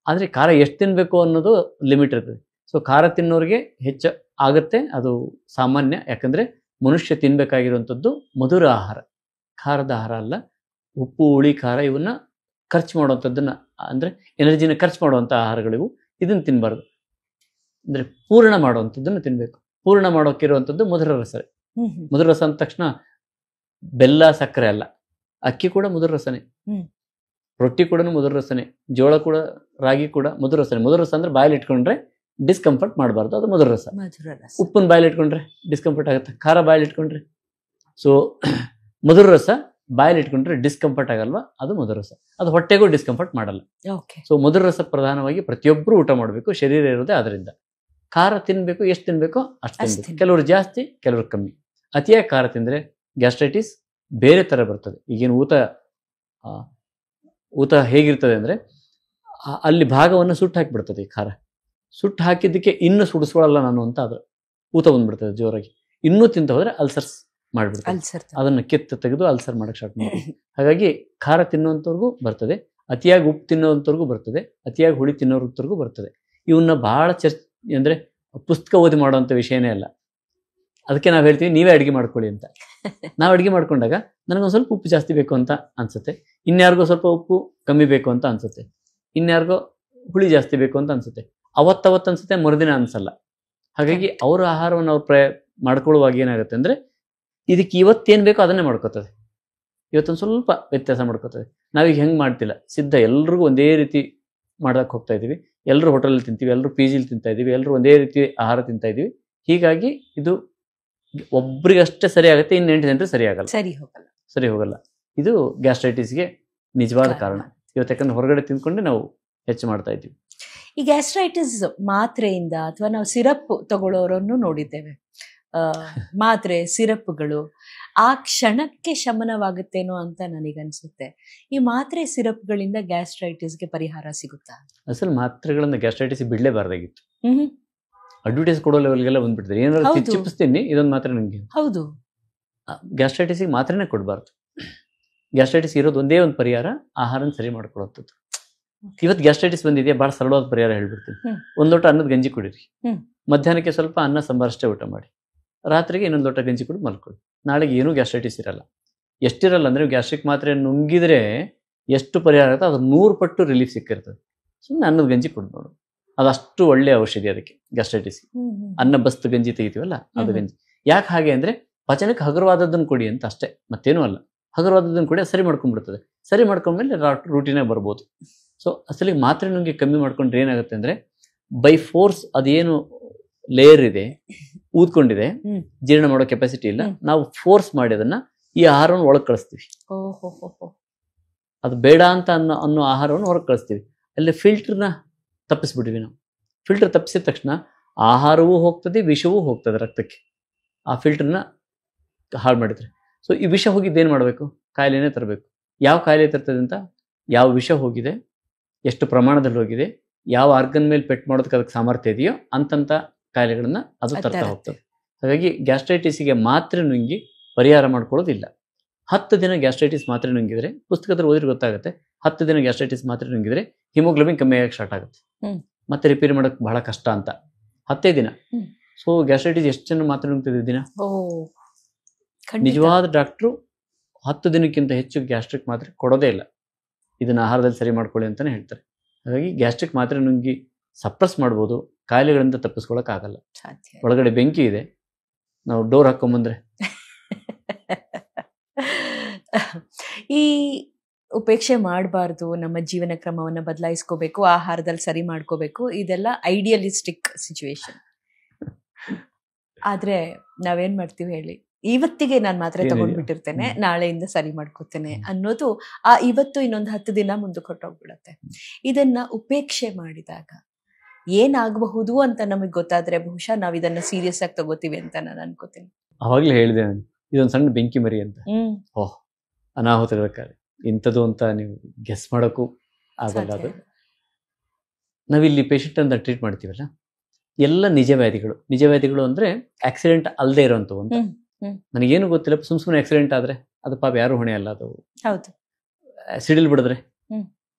ಆದ್ರೆ ಖಾರ ಎಷ್ಟು ತಿನ್ಬೇಕು ಅನ್ನೋದು ಲಿಮಿಟ್ ಇರ್ತದೆ. ಸೊ ಖಾರ ತಿನ್ನೋರಿಗೆ ಹೆಚ್ಚು ಆಗುತ್ತೆ, ಅದು ಸಾಮಾನ್ಯ. ಯಾಕಂದ್ರೆ ಮನುಷ್ಯ ತಿನ್ಬೇಕಾಗಿರುವಂಥದ್ದು ಮಧುರ ಆಹಾರ, ಖಾರದ ಆಹಾರ ಅಲ್ಲ. ಉಪ್ಪು ಹುಳಿ ಖಾರ ಇವನ್ನ ಖರ್ಚು ಮಾಡುವಂಥದ್ದನ್ನ, ಅಂದ್ರೆ ಎನರ್ಜಿನ ಖರ್ಚು ಮಾಡುವಂಥ ಆಹಾರಗಳಿವು. ಇದನ್ನ ತಿನ್ಬಾರ್ದು. ಅಂದ್ರೆ ಪೂರ್ಣ ಮಾಡುವಂಥದ್ದನ್ನು ತಿನ್ಬೇಕು. ಪೂರ್ಣ ಮಾಡೋಕ್ಕಿರುವಂಥದ್ದು ಮಧುರ ರಸ. ಮಧುರ ರಸ ಅಂದ ತಕ್ಷಣ ಬೆಲ್ಲ ಸಕ್ಕರೆ ಅಲ್ಲ, ಅಕ್ಕಿ ಕೂಡ ಮಧುರ ರಸನೆ, ರೊಟ್ಟಿ ಕೂಡ ಮಧುರ ರಸನೆ, ಜೋಳ ಕೂಡ, ರಾಗಿ ಕೂಡ ಮಧುರ ರಸನೆ. ಮಧುರ ರಸ ಅಂದ್ರೆ ಬಾಯಲ್ಲಿ ಇಟ್ಕೊಂಡ್ರೆ ಡಿಸ್ಕಂಫರ್ಟ್ ಮಾಡಬಾರ್ದು, ಅದು ಮಧುರ ರಸ. ಉಪ್ಪನ್ನ ಬಾಯಲ್ಲಿ ಇಟ್ಕೊಂಡ್ರೆ ಡಿಸ್ಕಂಫರ್ಟ್ ಆಗುತ್ತೆ, ಖಾರ ಬಾಯಲ್ಲಿ ಇಟ್ಕೊಂಡ್ರೆ. ಸೊ ಮಧುರ ರಸ ಬಾಯಲ್ಲಿ ಇಟ್ಕೊಂಡ್ರೆ ಡಿಸ್ಕಂಫರ್ಟ್ ಆಗಲ್ವಾ, ಅದು ಮಧುರ ರಸ. ಅದು ಹೊಟ್ಟೆಗೂ ಡಿಸ್ಕಂಫರ್ಟ್ ಮಾಡಲ್ಲ. ಸೊ ಮಧುರ ರಸ ಪ್ರಧಾನವಾಗಿ ಪ್ರತಿಯೊಬ್ಬರು ಊಟ ಮಾಡಬೇಕು, ಶರೀರ ಇರೋದೇ ಅದರಿಂದ. ಖಾರ ತಿನ್ಬೇಕು, ಎಷ್ಟು ತಿನ್ಬೇಕೋ ಅಷ್ಟು ತಿನ್ಬೇಕು. ಕೆಲವರು ಜಾಸ್ತಿ, ಕೆಲವರು ಕಮ್ಮಿ. ಅತಿಯಾಗಿ ಖಾರ ತಿಂದ್ರೆ ಗ್ಯಾಸ್ಟ್ರೈಟಿಸ್ ಬೇರೆ ತರ ಬರ್ತದೆ. ಈಗೇನು ಊತ ಹೇಗಿರ್ತದೆ ಅಂದ್ರೆ, ಅಲ್ಲಿ ಭಾಗವನ್ನು ಸುಟ್ಟು ಹಾಕಿಬಿಡ್ತದೆ. ಈ ಖಾರ ಸುಟ್ಟು ಹಾಕಿದ್ದಕ್ಕೆ ಇನ್ನು ಸುಡಿಸ್ಕೊಳ್ಳಲ್ಲ ನಾನು ಅಂತ ಆದ್ರೆ ಊತ ಬಂದ್ಬಿಡ್ತದೆ ಜೋರಾಗಿ. ಇನ್ನೂ ತಿಂತ ಹೋದ್ರೆ ಅಲ್ಸರ್ಸ್ ಮಾಡ್ಬಿಡ್ತದೆ, ಅದನ್ನ ಕಿತ್ತು ತೆಗೆದು ಅಲ್ಸರ್ ಮಾಡಕ್ ಸ್ಟಾರ್ಟ್ ಮಾಡ್ತೀವಿ. ಹಾಗಾಗಿ ಖಾರ ತಿನ್ನುವಂಥವ್ರಿಗೂ ಬರ್ತದೆ, ಅತಿಯಾಗಿ ಉಪ್ಪು ತಿನ್ನೋವಂಥವ್ರಿಗೂ ಬರ್ತದೆ, ಅತಿಯಾಗಿ ಹುಳಿ ತಿನ್ನೋರ್ವರೆಗೂ ಬರ್ತದೆ. ಇವನ್ನ ಬಹಳ ಅಂದ್ರೆ ಪುಸ್ತಕ ಓದಿ ಮಾಡುವಂಥ ವಿಷಯನೇ ಅಲ್ಲ. ಅದಕ್ಕೆ ನಾವು ಹೇಳ್ತೀವಿ ನೀವೇ ಅಡುಗೆ ಮಾಡ್ಕೊಳ್ಳಿ ಅಂತ. ನಾವು ಅಡುಗೆ ಮಾಡ್ಕೊಂಡಾಗ ನನಗೊಂದು ಸ್ವಲ್ಪ ಉಪ್ಪು ಜಾಸ್ತಿ ಬೇಕು ಅಂತ ಅನ್ಸುತ್ತೆ, ಇನ್ಯಾರಿಗೋ ಸ್ವಲ್ಪ ಉಪ್ಪು ಕಮ್ಮಿ ಬೇಕು ಅಂತ ಅನ್ಸುತ್ತೆ, ಇನ್ಯಾರಿಗೋ ಹುಳಿ ಜಾಸ್ತಿ ಬೇಕು ಅಂತ ಅನ್ಸುತ್ತೆ. ಅವತ್ತು ಅನ್ಸುತ್ತೆ, ಮರುದಿನ ಅನ್ಸಲ್ಲ. ಹಾಗಾಗಿ ಅವರ ಆಹಾರವನ್ನು ಅವ್ರು ಮಾಡ್ಕೊಳ್ಳುವಾಗ ಏನಾಗುತ್ತೆ ಅಂದ್ರೆ, ಇದಕ್ಕೆ ಇವತ್ತೇನು ಬೇಕೋ ಅದನ್ನೇ ಮಾಡ್ಕೋತದೆ, ಇವತ್ತೊಂದು ಸ್ವಲ್ಪ ವ್ಯತ್ಯಾಸ ಮಾಡ್ಕೋತದೆ. ನಾವೀಗ ಹೆಂಗೆ ಮಾಡ್ತಿಲ್ಲ, ಸಿದ್ಧ ಎಲ್ರಿಗೂ ಒಂದೇ ರೀತಿ ಮಾಡಕ್ಕೆ ಹೋಗ್ತಾ ಇದೀವಿ. ಎಲ್ಲರೂ ಹೋಟೆಲ್ ತಿಂತೀವಿ, ಎಲ್ಲರೂ PG ತಿಂತಾ ಇದೀವಿ, ಎಲ್ಲರೂ ಒಂದೇ ರೀತಿ ಆಹಾರ ತಿಂತಾ ಇದೀವಿ. ಹೀಗಾಗಿ ಇದು ಒಬ್ರಿಗಷ್ಟೇ ಸರಿ ಆಗುತ್ತೆ, ಇನ್ನು 8 ಜನರಿಗೆ ಸರಿ ಹೋಗಲ್ಲ. ಇದು ಗ್ಯಾಸ್ಟ್ರೈಟಿಸ್ಗೆ ನಿಜವಾದ ಕಾರಣ ಇವತ್ತು. ಯಾಕಂದ್ರೆ ಹೊರಗಡೆ ತಿಂದ್ಕೊಂಡೆ ನಾವು ಹೆಚ್ಚು ಮಾಡ್ತಾ ಇದ್ದೀವಿ. ಈ ಗ್ಯಾಸ್ಟ್ರೈಟಿಸ್ ಮಾತ್ರೆಯಿಂದ ಅಥವಾ ನಾವು ಸಿರಪ್ ತಗೊಳ್ಳೋರನ್ನು ನೋಡಿದ್ದೇವೆ. ಮಾತ್ರೆ ಸಿರಪ್ಗಳು ಆ ಕ್ಷಣಕ್ಕೆ ಶಮನವಾಗುತ್ತೇನೋ ಅಂತ ನನಗನ್ಸುತ್ತೆ. ಈ ಮಾತ್ರೆ ಸಿರಪ್ಗಳಿಂದ ಗ್ಯಾಸ್ಟ್ರೈಟಿಸ್ಗೆ ಪರಿಹಾರ ಸಿಗುತ್ತಾ? ಅಸಲು ಮಾತ್ರೆಗಳಿಂದ ಗ್ಯಾಸ್ಟ್ರೈಟಿಸ್ ಬಿಡ್ಲೇಬಾರ್ದಾಗಿತ್ತು. ಅಡ್ವರ್ಟೈಸ್ ಕೊಡೋ ಲೆವೆಲ್ಗೆಲ್ಲ ಬಂದ್ಬಿಟ್ಟಿದ್ದಾರೆ. ಏನಾದ್ರು ಚಿಪ್ಪಿಸ್ತೀನಿ ಇದೊಂದು ಮಾತ್ರೆ ನನಗೆ. ಹೌದು, ಗ್ಯಾಸ್ಟ್ರೈಟಿಸ್ಗೆ ಮಾತ್ರೆನೇ ಕೊಡಬಾರ್ದು. ಗ್ಯಾಸ್ಟ್ರೈಟಿಸ್ ಇರೋದು ಒಂದೇ ಒಂದು ಪರಿಹಾರ, ಆಹಾರನ ಸರಿ ಮಾಡ್ಕೊಳ್ಳೋಂಥದ್ದು. ಇವತ್ತು ಗ್ಯಾಸ್ಟ್ರೈಟಿಸ್ ಬಂದಿದೆಯಾ, ಬಹಳ ಸರಳವಾದ ಪರಿಹಾರ ಹೇಳ್ಬಿಡ್ತೀನಿ. 1 ಲೋಟ ಅನ್ನದ ಗಂಜಿ ಕುಡೀರಿ, ಮಧ್ಯಾಹ್ನಕ್ಕೆ ಸ್ವಲ್ಪ ಅನ್ನ ಸಾಂಬಾರ್ ಅಷ್ಟೇ ಊಟ ಮಾಡಿ, ರಾತ್ರಿಗೆ ಇನ್ನೊಂದು ಲೋಟ ಗಂಜಿ ಕುಡಿದು ಮಲ್ಕೊಳ್ಳಿ. ನಾಳೆಗೆ ಏನೂ ಗ್ಯಾಸ್ಟ್ರೈಟಿಸ್ ಇರಲ್ಲ. ಎಷ್ಟಿರಲ್ಲ ಅಂದ್ರೆ, ಗ್ಯಾಸ್ಟ್ರಿಕ್ ಮಾತ್ರೆ ನುಂಗಿದ್ರೆ ಎಷ್ಟು ಪರಿಹಾರ ಆಗುತ್ತೆ ಅದು 100 ಪಟ್ಟು ರಿಲೀಫ್ ಸಿಕ್ಕಿರ್ತದೆ. ಸುಮ್ಮನೆ ಅನ್ನದ ಗಂಜಿ ಕುಡಿದು ನೋಡು, ಅದಷ್ಟು ಒಳ್ಳೆ ಔಷಧಿ ಅದಕ್ಕೆ ಗ್ಯಾಸ್ಟ್ರೈಟಿಸ್. ಅನ್ನ ಬಸ್ತು ಗಂಜಿ ತೆಗಿತೀವಲ್ಲ ಅದು ಗಂಜಿ. ಯಾಕೆ ಹಾಗೆ ಅಂದ್ರೆ, ಪಚನಕ್ಕೆ ಹಗುರವಾದದ್ದನ್ನು ಕೊಡಿ ಅಂತ ಅಷ್ಟೇ, ಮತ್ತೇನೂ ಅಲ್ಲ. ಹಗುರವಾದದ್ದನ್ನು ಕೊಡಿ, ಸರಿ ಮಾಡ್ಕೊಂಡ್ಬಿಡ್ತದೆ. ಸರಿ ಮಾಡ್ಕೊಂಡ್ಮೇಲೆ ರೂಟೀನಾಗ ಬರ್ಬೋದು. ಸೊ ಅಸಲಿಗೆ ಮಾತ್ರೆ ನುಂಗಿ ಕಮ್ಮಿ ಮಾಡ್ಕೊಂಡ್ರೆ ಏನಾಗುತ್ತೆ ಅಂದರೆ, ಬೈ ಫೋರ್ಸ್ ಅದೇನು ಲೇಯರ್ ಇದೆ, ಊದ್ಕೊಂಡಿದೆ, ಜೀರ್ಣ ಮಾಡೋ ಕೆಪಾಸಿಟಿ ಇಲ್ಲ, ನಾವು ಫೋರ್ಸ್ ಮಾಡಿ ಅದನ್ನ ಈ ಆಹಾರವನ್ನು ಒಳಗೆ ಕಳಿಸ್ತೀವಿ. ಅದು ಬೇಡ ಅಂತ ಅನ್ನೋ ಆಹಾರವನ್ನು ಹೊರಗೆ ಕಳಿಸ್ತೀವಿ. ಅಲ್ಲಿ ಫಿಲ್ಟರ್ನ ತಪ್ಪಿಸ್ಬಿಟ್ಟಿವಿ ನಾವು. ಫಿಲ್ಟರ್ ತಪ್ಪಿಸಿದ ತಕ್ಷಣ ಆಹಾರವೂ ಹೋಗ್ತದೆ, ವಿಷವೂ ಹೋಗ್ತದೆ ರಕ್ತಕ್ಕೆ, ಆ ಫಿಲ್ಟರ್ನ ಹಾಳು ಮಾಡಿದ್ರೆ. ಸೊ ಈ ವಿಷ ಹೋಗಿದ್ದೇನು ಮಾಡಬೇಕು? ಕಾಯಿಲೆನೇ ತರಬೇಕು. ಯಾವ ಕಾಯಿಲೆ ತರ್ತದೆ ಅಂತ, ಯಾವ ವಿಷ ಹೋಗಿದೆ, ಎಷ್ಟು ಪ್ರಮಾಣದಲ್ಲಿ ಹೋಗಿದೆ, ಯಾವ ಆರ್ಗನ್ ಮೇಲೆ ಪೆಟ್ಟು ಮಾಡೋದಕ್ಕೆ ಅದಕ್ಕೆ ಸಾಮರ್ಥ್ಯ ಇದೆಯೋ ಅಂತಂತ ಕಾಯಿಲೆಗಳನ್ನ ಅದು ತರ್ತಾ ಹೋಗ್ತದೆ. ಹಾಗಾಗಿ ಗ್ಯಾಸ್ಟ್ರೈಟಿಸ್ಗೆ ಮಾತ್ರೆ ನುಂಗಿ ಪರಿಹಾರ ಮಾಡ್ಕೊಳ್ಳೋದಿಲ್ಲ. 10 ದಿನ ಗ್ಯಾಸ್ಟ್ರೈಟಿಸ್ ಮಾತ್ರೆ ನುಂಗಿದ್ರೆ, ಪುಸ್ತಕದಲ್ಲಿ ಓದಿದ್ರೆ ಗೊತ್ತಾಗುತ್ತೆ, 10 ದಿನ ಗ್ಯಾಸ್ಟ್ರೈಟಿಸ್ ಮಾತ್ರೆ ನುಂಗಿದ್ರೆ ಹಿಮೋಗ್ಲೋಬಿನ್ ಕಮ್ಮಿ ಆಗಕ್ಕೆ ಸ್ಟಾರ್ಟ್ ಆಗುತ್ತೆ. ಮತ್ತೆ ರಿಪೇರಿ ಮಾಡೋಕ್ಕೆ ಬಹಳ ಕಷ್ಟ ಅಂತ 10 ದಿನ. ಸೊ ಗ್ಯಾಸ್ಟ್ರೈಟಿಸ್ ಎಷ್ಟು ಜನ ಮಾತ್ರೆ ನುಂಗ್ತಿದ್ದೆ ದಿನ? ನಿಜವಾದ ಡಾಕ್ಟ್ರು 10 ದಿನಕ್ಕಿಂತ ಹೆಚ್ಚು ಗ್ಯಾಸ್ಟ್ರಿಕ್ ಮಾತ್ರೆ ಕೊಡೋದೇ ಇಲ್ಲ. ಇದನ್ನ ಆಹಾರದಲ್ಲಿ ಸರಿ ಮಾಡ್ಕೊಳ್ಳಿ ಅಂತಾನೆ ಹೇಳ್ತಾರೆ. ಹಾಗಾಗಿ ಗ್ಯಾಸ್ಟ್ರಿಕ್ ಮಾತ್ರೆ ನುಂಗಿ ಸಪ್ರೆಸ್ ಮಾಡ್ಬೋದು, ಕಾಯಿಲೆಗಳಿಂದ ತಪ್ಪಿಸ್ಕೊಳಕ್ ಆಗಲ್ಲ. ಒಳಗಡೆ ಬೆಂಕಿ ಇದೆ, ನಾವು ಡೋರ್ ಹಾಕೊಂಬಂದ್ರೆ. ಈ ಉಪೇಕ್ಷೆ ಮಾಡಬಾರ್ದು, ನಮ್ಮ ಜೀವನ ಕ್ರಮವನ್ನು ಬದಲಾಯಿಸ್ಕೋಬೇಕು, ಆಹಾರದಲ್ಲಿ ಸರಿ ಮಾಡ್ಕೋಬೇಕು, ಇದೆಲ್ಲ ಐಡಿಯಲಿಸ್ಟಿಕ್ ಸಿಚುವೇಶನ್. ಆದ್ರೆ ನಾವೇನ್ ಮಾಡ್ತೀವಿ ಹೇಳಿ, ಇವತ್ತಿಗೆ ನಾನು ಮಾತ್ರೆ ತಗೊಂಡ್ಬಿಟ್ಟಿರ್ತೇನೆ, ನಾಳೆಯಿಂದ ಸರಿ ಮಾಡ್ಕೋತೇನೆ ಅನ್ನೋದು ಆ ಇವತ್ತು ಇನ್ನೊಂದು 10 ದಿನ ಮುಂದಕ್ಕೆ ಹೊಟ್ಟೋಗ್ಬಿಡತ್ತೆ. ಇದನ್ನ ಉಪೇಕ್ಷೆ ಮಾಡಿದಾಗ ಏನಾಗಬಹುದು ಅಂತ ನಮಗೆ ಗೊತ್ತಾದ್ರೆ ಬಹುಶಃ ನಾವ್ ಇದನ್ನ ಸೀರಿಯಸ್ ಆಗಿ ತಗೋತೀವಿ ಅಂತ ನಾನು ಅನ್ಕೋತೀನಿ. ಅವಾಗ್ಲೇ ಹೇಳಿದೆ ನಾನು, ಇದೊಂದು ಸಣ್ಣ ಬೆಂಕಿ ಮರಿ ಅಂತ. ಓಹ್, ಅನಾಹುತಗಳ ಕಾಲ ಇಂಥದ್ದು ಅಂತ ನೀವು ಗೆಸ್ ಮಾಡೋಕ್ಕೂ ಆಗಲ್ಲ. ಅದು ನಾವಿಲ್ಲಿ ಪೇಷಂಟ್ ಅಂತ ಟ್ರೀಟ್ ಮಾಡ್ತೀವಲ್ಲ, ಎಲ್ಲ ನಿಜವ್ಯಾಧಿಗಳು ಅಂದ್ರೆ ಆಕ್ಸಿಡೆಂಟ್ ಅಲ್ಲದೆ ಇರೋಂಥವು ಅಂತ. ನನಗೇನು ಗೊತ್ತಿಲ್ಲ, ಸುಮ್ಮನೆ ಆಕ್ಸಿಡೆಂಟ್ ಆದ್ರೆ ಅದು ಪಾಪ ಯಾರು ಹೊಣೆ ಅಲ್ಲ. ಅದು ಸಿಡಿಲ್ ಬಿಡಿದ್ರೆ,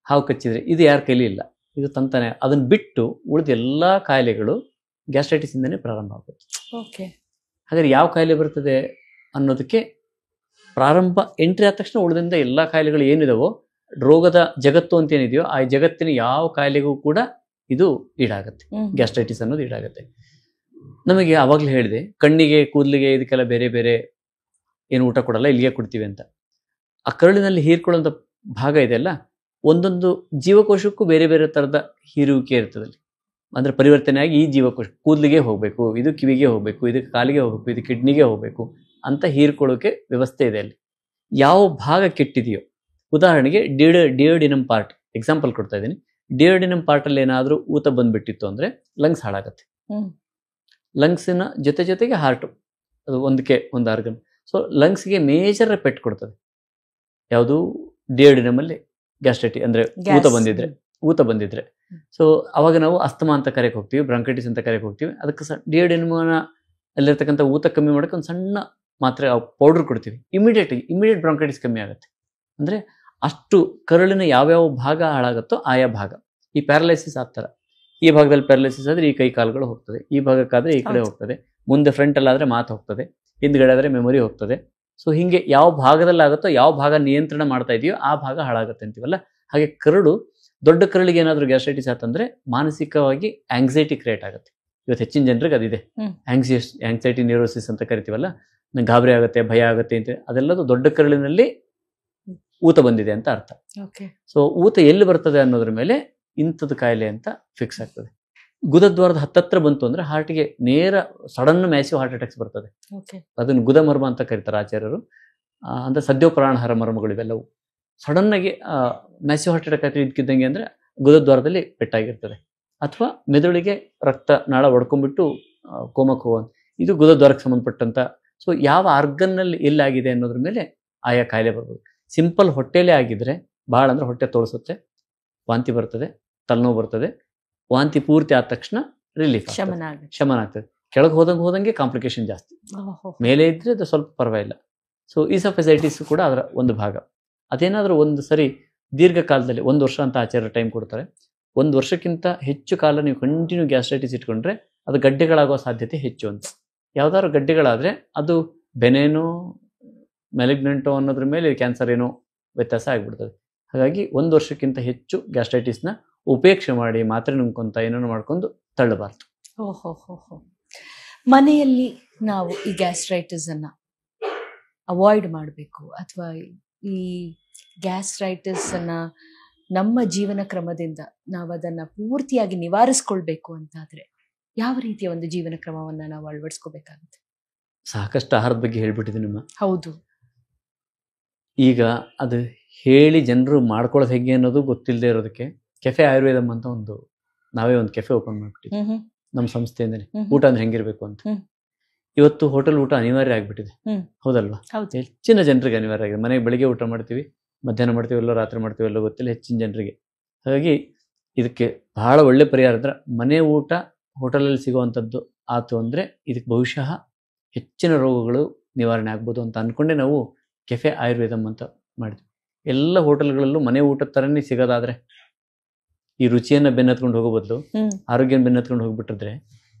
ಹಾವು ಕಚ್ಚಿದ್ರೆ, ಇದು ಯಾರ ಕೈಲಿ ಇಲ್ಲ, ಇದು ತಂತಾನೆ. ಅದನ್ನ ಬಿಟ್ಟು ಉಳಿದ ಎಲ್ಲಾ ಕಾಯಿಲೆಗಳು ಗ್ಯಾಸ್ಟ್ರೈಟಿಸ್ ಇಂದಾನೆ ಪ್ರಾರಂಭ ಆಗುತ್ತೆ. ಹಾಗಾದ್ರೆ ಯಾವ ಕಾಯಿಲೆ ಬರ್ತದೆ ಅನ್ನೋದಕ್ಕೆ ಪ್ರಾರಂಭ ಎಂಟ್ರಿ ಆದ ತಕ್ಷಣ ಉಳಿದಿಂದ ಎಲ್ಲಾ ಕಾಯಿಲೆಗಳು ಏನಿದಾವೋ, ರೋಗದ ಜಗತ್ತು ಅಂತ ಏನಿದೆಯೋ ಆ ಜಗತ್ತಿನ ಯಾವ ಕಾಯಿಲೆಗೂ ಕೂಡ ಇದು ಈಡಾಗುತ್ತೆ. ಗ್ಯಾಸ್ಟ್ರೈಟಿಸ್ ಅನ್ನೋದು ಈಡಾಗುತ್ತೆ. ನಮಗೆ ಆವಾಗಲೇ ಹೇಳಿದೆ, ಕಣ್ಣಿಗೆ, ಕೂದಲಿಗೆ, ಇದಕ್ಕೆಲ್ಲ ಬೇರೆ ಬೇರೆ ಏನು ಊಟ ಕೊಡಲ್ಲ, ಇಲ್ಲಿಗೆ ಕೊಡ್ತೀವಿ ಅಂತ. ಆ ಕರುಳಿನಲ್ಲಿ ಹೀರ್ಕೊಳ್ಳುವಂಥ ಭಾಗ ಇದೆಯಲ್ಲ, ಒಂದೊಂದು ಜೀವಕೋಶಕ್ಕೂ ಬೇರೆ ಬೇರೆ ಥರದ ಹೀರುವಿಕೆ ಇರ್ತದೆ. ಅಂದ್ರೆ ಪರಿವರ್ತನೆ ಆಗಿ ಈ ಜೀವಕೋಶ ಕೂದಲಿಗೆ ಹೋಗಬೇಕು, ಇದು ಕಿವಿಗೆ ಹೋಗಬೇಕು, ಇದಕ್ಕೆ ಕಾಲಿಗೆ ಹೋಗಬೇಕು, ಇದು ಕಿಡ್ನಿಗೆ ಹೋಗಬೇಕು ಅಂತ ಹೀರ್ಕೊಳ್ಳೋಕೆ ವ್ಯವಸ್ಥೆ ಇದೆ ಅಲ್ಲಿ. ಯಾವ ಭಾಗ ಕೆಟ್ಟಿದೆಯೋ, ಉದಾಹರಣೆಗೆ ಡಿಯೋಡಿನಮ್ ಪಾರ್ಟ್ ಎಕ್ಸಾಂಪಲ್ ಕೊಡ್ತಾ ಇದ್ದೀನಿ. ಡಿಯೋಡಿನಮ್ ಪಾರ್ಟಲ್ಲಿ ಏನಾದರೂ ಊತ ಬಂದ್ಬಿಟ್ಟಿತ್ತು ಅಂದ್ರೆ ಲಂಗ್ಸ್ ಹಾಳಾಗತ್ತೆ. ಲಂಗ್ಸಿನ ಜೊತೆಗೆ ಹಾರ್ಟು, ಅದು ಒಂದು ಆರ್ಗನ್. ಸೊ ಲಂಗ್ಸ್ಗೆ ಮೇಜರ್ ಪೆಟ್ಟು ಕೊಡ್ತದೆ ಯಾವುದು? ಡಿಯೋಡಿನಮಲ್ಲಿ ಗ್ಯಾಸ್ಟ್ರೈಟಿಸ್ ಅಂದ್ರೆ ಊತ ಬಂದಿದ್ರೆ. ಸೊ ಅವಾಗ ನಾವು ಅಸ್ತಮಾ ಅಂತ ಕರೆಯಕ್ಕೆ ಹೋಗ್ತೀವಿ, ಬ್ರಾಂಕೈಟಿಸ್ ಅಂತ ಕರೆಯಕ್ಕೆ ಹೋಗ್ತೀವಿ. ಅದಕ್ಕೆ ಡಿಯೋಡಿನಮನ ಅಲ್ಲಿರ್ತಕ್ಕಂಥ ಊತ ಕಮ್ಮಿ ಮಾಡೋಕ್ಕೆ ಒಂದು ಸಣ್ಣ ಮಾತ್ರೆ ಪೌಡರ್ ಕೊಡ್ತೀವಿ. ಇಮಿಡಿಯೇಟ್ ಬ್ರಾಂಕೈಟಿಸ್ ಕಮ್ಮಿ ಆಗುತ್ತೆ. ಅಂದ್ರೆ ಅಷ್ಟು ಕರುಳಿನ ಯಾವ್ಯಾವ ಭಾಗ ಹಾಳಾಗುತ್ತೋ ಆಯಾ ಭಾಗ. ಈ ಪ್ಯಾರಲೈಸಿಸ್ ಆ ಥರ, ಈ ಭಾಗದಲ್ಲಿ ಪ್ಯಾರಲೈಸಿಸ್ ಆದ್ರೆ ಈ ಕೈ ಕಾಲುಗಳು ಹೋಗ್ತದೆ, ಈ ಭಾಗಕ್ಕಾದ್ರೆ ಈ ಕಡೆ ಹೋಗ್ತದೆ, ಮುಂದೆ ಫ್ರಂಟ್ ಅಲ್ಲಾದ್ರೆ ಮಾತು ಹೋಗ್ತದೆ, ಹಿಂದ್ಗಡೆ ಆದ್ರೆ ಮೆಮೊರಿ ಹೋಗ್ತದೆ. ಸೊ ಹಿಂಗೆ ಯಾವ ಭಾಗದಲ್ಲಿ ಆಗುತ್ತೋ, ಯಾವ ಭಾಗ ನಿಯಂತ್ರಣ ಮಾಡ್ತಾ ಇದೆಯೋ ಆ ಭಾಗ ಹಾಳಾಗುತ್ತೆ ಅಂತೀವಲ್ಲ. ಹಾಗೆ ಕರುಳು, ದೊಡ್ಡ ಕರುಳಿಗೆ ಏನಾದರೂ ಗ್ಯಾಸ್ಟ್ರೈಟಿಸ್ ಆತಂದ್ರೆ ಮಾನಸಿಕವಾಗಿ ಆಂಗ್ಸೈಟಿ ಕ್ರಿಯೇಟ್ ಆಗುತ್ತೆ. ಇವತ್ತು ಹೆಚ್ಚಿನ ಜನರಿಗೆ ಅದಿದೆ, ಆಂಗ್ಸೈಟಿ ನ್ಯೂರೋಸಿಸ್ ಅಂತ ಕರಿತೀವಲ್ಲ. ಗಾಬರಿ ಆಗುತ್ತೆ, ಭಯ ಆಗುತ್ತೆ ಅಂತ, ಅದೆಲ್ಲದು ದೊಡ್ಡ ಕರುಳಿನಲ್ಲಿ ಊತ ಬಂದಿದೆ ಅಂತ ಅರ್ಥ. ಸೊ ಊತ ಎಲ್ಲಿ ಬರ್ತದೆ ಅನ್ನೋದ್ರ ಮೇಲೆ ಇಂಥದ್ದು ಕಾಯಿಲೆ ಅಂತ ಫಿಕ್ಸ್ ಆಗ್ತದೆ. ಗುದದ್ವಾರದ ಹತ್ತತ್ರ ಬಂತು ಅಂದ್ರೆ ಹಾರ್ಟ್ಗೆ ನೇರ ಸಡನ್ ಮ್ಯಾಸಿವ್ ಹಾರ್ಟ್ ಅಟ್ಯಾಕ್ಸ್ ಬರ್ತದೆ. ಅದನ್ನು ಗುದಮರ್ಮ ಅಂತ ಕರೀತಾರೆ ಆಚಾರ್ಯರು. ಅಂದ್ರೆ ಸದ್ಯೋಪ್ರಾಣಹಾರ ಮರ್ಮಗಳು ಇವೆಲ್ಲವು. ಸಡನ್ ಆಗಿ ಮ್ಯಾಸಿವ್ ಹಾರ್ಟ್ ಅಟ್ಯಾಕ್ ಇದ್ಕಿದ್ದಂಗೆ ಅಂದ್ರೆ ಗುದದ್ವಾರದಲ್ಲಿ ಪೆಟ್ಟಾಗಿರ್ತದೆ, ಅಥವಾ ಮೆದುಳಿಗೆ ರಕ್ತ ನಾಳ ಹೊಡ್ಕೊಂಡ್ಬಿಟ್ಟು ಕೋಮಕ್ಕೆ ಹೋಗುವ, ಇದು ಗುದದ್ವಾರಕ್ಕೆ ಸಂಬಂಧಪಟ್ಟಂತ. ಸೊ ಯಾವ ಆರ್ಗನ್ನಲ್ಲಿ ಎಲ್ಲಾಗಿದೆ ಅನ್ನೋದ್ರ ಮೇಲೆ ಆಯಾ ಕಾಯಿಲೆ ಬರ್ಬೋದು. ಸಿಂಪಲ್ ಹೊಟ್ಟೆಲೇ ಆಗಿದ್ರೆ ಭಾಳ ಅಂದ್ರೆ ಹೊಟ್ಟೆ ತೋರಿಸುತ್ತೆ, ವಾಂತಿ ಬರ್ತದೆ, ತಲೆನೋವು ಬರ್ತದೆ. ವಾಂತಿ ಪೂರ್ತಿ ಆದ ತಕ್ಷಣ ರಿಲೀಫ್, ಶಮನ ಆಗ್ತದೆ. ಕೆಳಗೆ ಹೋದಂಗೆ ಕಾಂಪ್ಲಿಕೇಶನ್ ಜಾಸ್ತಿ. ಮೇಲೆ ಇದ್ರೆ ಅದು ಸ್ವಲ್ಪ ಪರವಾಗಿಲ್ಲ. ಸೊ ಈಸೋಫೆಸೈಟಿಸ್ ಕೂಡ ಅದರ ಒಂದು ಭಾಗ. ಅದೇನಾದರೂ ಒಂದು ಸರಿ ದೀರ್ಘಕಾಲದಲ್ಲಿ 1 ವರ್ಷ ಅಂತ ಆಚಾರ್ಯ ಟೈಮ್ ಕೊಡ್ತಾರೆ. 1 ವರ್ಷಕ್ಕಿಂತ ಹೆಚ್ಚು ಕಾಲ ನೀವು ಕಂಟಿನ್ಯೂ ಗ್ಯಾಸ್ಟ್ರೈಟಿಸ್ ಇಟ್ಕೊಂಡ್ರೆ ಅದು ಗಡ್ಡೆಗಳಾಗೋ ಸಾಧ್ಯತೆ ಹೆಚ್ಚು ಅಂತ. ಯಾವ್ದಾದ್ರು ಗಡ್ಡೆಗಳಾದ್ರೆ ಅದು ಬೆನೇನೋ ಮೆಲಿಗ್ನೆಂಟೋ ಅನ್ನೋದ್ರ ಮೇಲೆ ಕ್ಯಾನ್ಸರ್ ಏನೋ ವ್ಯತ್ಯಾಸ ಆಗಿಬಿಡ್ತದೆ. ಹಾಗಾಗಿ 1 ವರ್ಷಕ್ಕಿಂತ ಹೆಚ್ಚು ಗ್ಯಾಸ್ಟ್ರೈಟಿಸ್ನ ಉಪೇಕ್ಷೆ ಮಾಡಿ ಮಾತ್ರೆ ನುಂಗ್ಕೊಂತ ಏನೇನೋ ಮಾಡ್ಕೊಂಡು ತಳ್ಳಬಾರ್ದು. ಮನೆಯಲ್ಲಿ ನಾವು ಈ ಗ್ಯಾಸ್ಟ್ರೈಟಿಸ್ ಅನ್ನ ಅವಾಯ್ಡ್ ಮಾಡಬೇಕು, ಅಥವಾ ಈ ಗ್ಯಾಸ್ಟ್ರೈಟಿಸ್ ಅನ್ನ ನಮ್ಮ ಜೀವನ ಕ್ರಮದಿಂದ ನಾವು ಅದನ್ನ ಪೂರ್ತಿಯಾಗಿ ನಿವಾರಿಸ್ಕೊಳ್ಬೇಕು ಅಂತಾದ್ರೆ ಯಾವ ರೀತಿಯ ಒಂದು ಜೀವನ ಕ್ರಮವನ್ನ ನಾವು ಅಳವಡಿಸ್ಕೋಬೇಕಾಗುತ್ತೆ? ಸಾಕಷ್ಟು ಆಹಾರದ ಬಗ್ಗೆ ಹೇಳ್ಬಿಟ್ಟಿದ್ದೀನಿ ನಿಮ್ಮ. ಹೌದು. ಈಗ ಅದು ಹೇಳಿ ಜನರು ಮಾಡ್ಕೊಳ್ಳೋದು ಹೇಗೆ ಅನ್ನೋದು ಗೊತ್ತಿಲ್ಲದೆ ಇರೋದಕ್ಕೆ ಕೆಫೆ ಆಯುರ್ವೇದಂ ಅಂತ ನಾವೇ ಒಂದು ಕೆಫೆ ಓಪನ್ ಮಾಡ್ಬಿಟ್ಟಿದ್ವಿ ನಮ್ಮ ಸಂಸ್ಥೆಯಿಂದನೇ. ಊಟ ಅಂದ್ರೆ ಹೆಂಗಿರ್ಬೇಕು ಅಂತ. ಇವತ್ತು ಹೋಟೆಲ್ ಊಟ ಅನಿವಾರ್ಯ ಆಗ್ಬಿಟ್ಟಿದೆ, ಹೌದಲ್ವಾ? ಹೆಚ್ಚಿನ ಜನರಿಗೆ ಅನಿವಾರ್ಯ ಆಗಿದೆ. ಮನೆಗೆ ಬೆಳಿಗ್ಗೆ ಊಟ ಮಾಡ್ತೀವಿ, ಮಧ್ಯಾಹ್ನ ಮಾಡ್ತೀವಿ, ಎಲ್ಲೋ ರಾತ್ರಿ ಮಾಡ್ತೀವಿ, ಎಲ್ಲೋ ಗೊತ್ತಿಲ್ಲ ಹೆಚ್ಚಿನ ಜನರಿಗೆ. ಹಾಗಾಗಿ ಇದಕ್ಕೆ ಬಹಳ ಒಳ್ಳೆ ಪರಿಹಾರ ಅಂದ್ರೆ ಮನೆ ಊಟ ಹೋಟೆಲಲ್ಲಿ ಸಿಗುವಂಥದ್ದು ಆಯ್ತು ಅಂದರೆ ಇದಕ್ಕೆ ಬಹುಶಃ ಹೆಚ್ಚಿನ ರೋಗಗಳು ನಿವಾರಣೆ ಆಗ್ಬೋದು ಅಂತ ಅಂದ್ಕೊಂಡೆ ನಾವು ಕೆಫೆ ಆಯುರ್ವೇದಂ ಅಂತ ಮಾಡಿದ್ವಿ. ಎಲ್ಲ ಹೋಟೆಲ್ಗಳಲ್ಲೂ ಮನೆ ಊಟದ ಥರನೇ ಸಿಗೋದಾದ್ರೆ ಈ ರುಚಿಯನ್ನು ಬೆನ್ನತ್ಕೊಂಡು ಹೋಗೋ ಬದಲು ಆರೋಗ್ಯನ ಬೆನ್ನತ್ಕೊಂಡು ಹೋಗ್ಬಿಟ್ಟಿದ್ರೆ